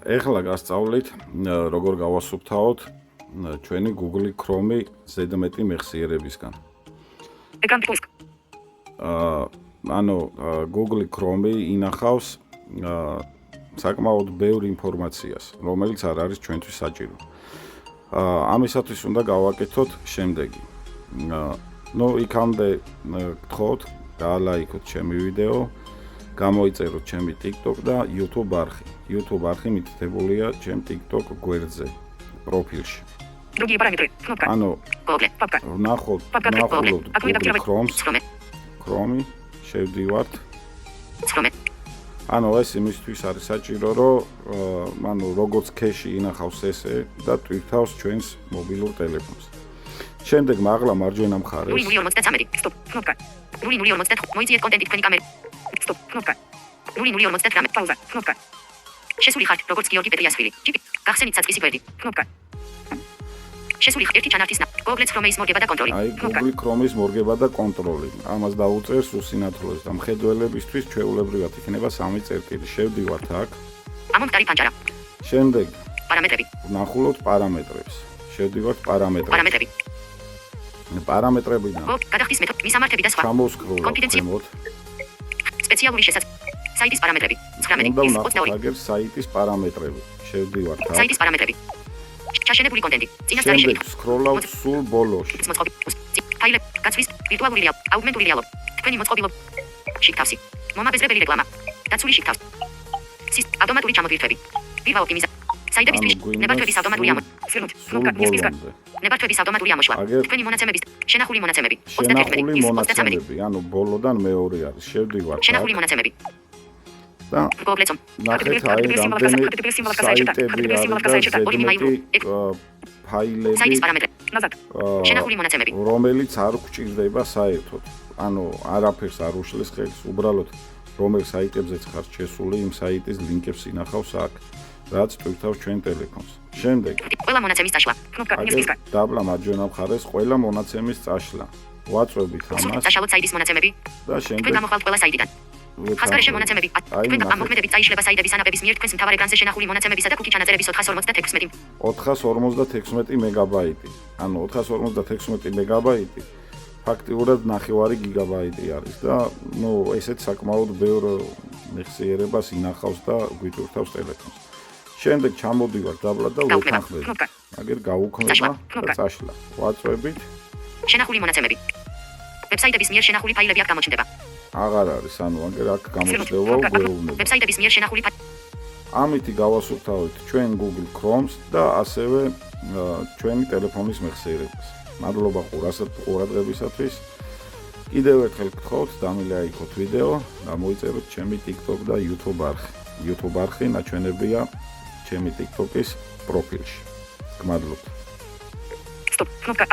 ეხლა გასწავლით როგორ გავასუფთავოთ ჩვენი Google Chrome ზედმეტი მეხსიერებისგან. Ekrан poisk. ანუ Google Chrome ინახავს საკმაოდ ბევრ ინფორმაციას, რომელიც არ არის ჩვენთვის საჭირო. ამისათვის უნდა გავაკეთოთ შემდეგი. იქამდე გთხოვთ, გაალაიქოთ ჩემი ვიდეო, გამოიწეროთ ჩემი TikTok და YouTube არხი. YouTube არხი მითითებულია ჩემ TikTok გვერდზე, პროფილში. Другие параметры. Кнопка. ანუ Google. Папка. ვნახოთ Google Chrome, შევდივართ. Chrome. ანუ ეს იმისთვის არის საჭირო, რომ როგორც ქეში ინახავს ესე და ტვირთავს ჩვენს მობილურ ტელეფონს. შემდეგ მაღლა მარჯვენა მხარეს 0053. Stop. Кнопка. 0054. მოიძიეთ კონტენტი თქვენი კამერა. Stop. Кнопка. 0053. Пауза. Кнопка. შესული ხართ, როგორც გიორგი პეტრიაშვილი. ჯიპი. გახსენით საწყისი გვერდი. Кнопка. შესული ხართ ერთი ჩანართის Google Chrome-ის მორგება და კონტროლი. Google Chrome-ის მორგება და კონტროლი. ამას დავუწერს უსინათლოს და მხედველებისთვის ჩვეულებრივად იქნება 3 წერტილი. შევდივართ აქ. ამომტარი ფანჯარა. შემდეგ პარამეტრები. ვნახულობთ პარამეტრებს. შევდივართ პარამეტრებში. პარამეტრები. პარამეტრებიდან გადახდის მეთოდი, მისამართები და სხვა. ჩამოვსკროლავთ ზემოთ. სპეციალური შესაძლებლობა. საიტის პარამეტრები. 19 უნდა ვნახოთ 22. აგერ საიტის პარამეტრები. შევდივართ აქ. საიტის პარამეტრები. ჩაშენებული კონტენტი. წინასწარი შემდეგ სკროლავთ სულ ბოლოში. ფაილები, გაცვლის, ვირტუალური რეალობა, აუგმენტური რეალობა. თქვენი მოწყობილობა. შიგთავსი. მომაბეზრებელი რეკლამა. დაცული შიგთავსი. ავტომატური ჩამოტვირთვები. ვივა ოპტიმიზაცია. საიტებისთვის ნებართვების ავტომატური ამოშლა. კნოპკა მისკისგა. ნებართვების ავტომატური ამოშლა. თქვენი მონაცემების შენახული მონაცემები. 31 მონაცემები, ანუ ბოლოდან მეორე არის. შევდივართ აქ. შენახული მონაცემები. და Google-ом. ნახეთ აი ფაილები. საიტის პარამეტრები. назад. შენახული მონაცემები. რომელიც არ გვჭირდება საერთოდ. ანუ არაფერს არ უშლის ხელს, უბრალოდ რომელ საიტებზეც ხართ შესული, იმ საიტის ლინკებს ინახავს აქ, რაც ტვირთავს ჩვენ ტელეფონს. შემდეგ ყველა მონაცემის წაშლა. კნოპკა მისკისგა. დაბლა მარჯვენა მხარეს ყველა მონაცემის წაშლა. ვაწვევით ამას. დაშალოთ საიტის მონაცემები. და შემდეგ თქვენ გამოხვალთ ყველა საიტიდან. ხაზგარეშე მონაცემები. თქვენ ამოქმედებით წაიშლება საიტების ანაპების მიერ თქვენს მთავარ ეკრანზე შენახული მონაცემებისა და კუქი ჩანაწერების 456 456 მეგაბაიტი. ანუ 456 მეგაბაიტი ფაქტიურად 9 გიგაბაიტი არის და ესეც საკმაოდ ბევრ მეხსიერებას ინახავს და გვიტვირთავს ტელეფონს. შემდეგ ჩამოდივართ დაბლა და ვეთანხმდებით. აგერ გაუქმება და წაშლა. ვაწვევით. შენახული მონაცემები. ვებსაიტების მიერ შენახული ფაილები აქ გამოჩნდება. აღარ არის, ანუ აგერ აქ გამოჩნდება უგეუბნება. ვებსაიტების მიერ შენახული ამითი გავასუფთავეთ ჩვენ Google Chrome-ს და ასევე ჩვენი ტელეფონის მეხსიერებას. მადლობა ყურადღებისათვის. კიდევ ერთხელ გთხოვთ, დამილაიქოთ ვიდეო, გამოიწეროთ ჩემი TikTok და YouTube არხი. YouTube არხი ნაჩვენებია ჩემი TikTok-ის პროფილში. გმადლობთ. Stop. Кнопка.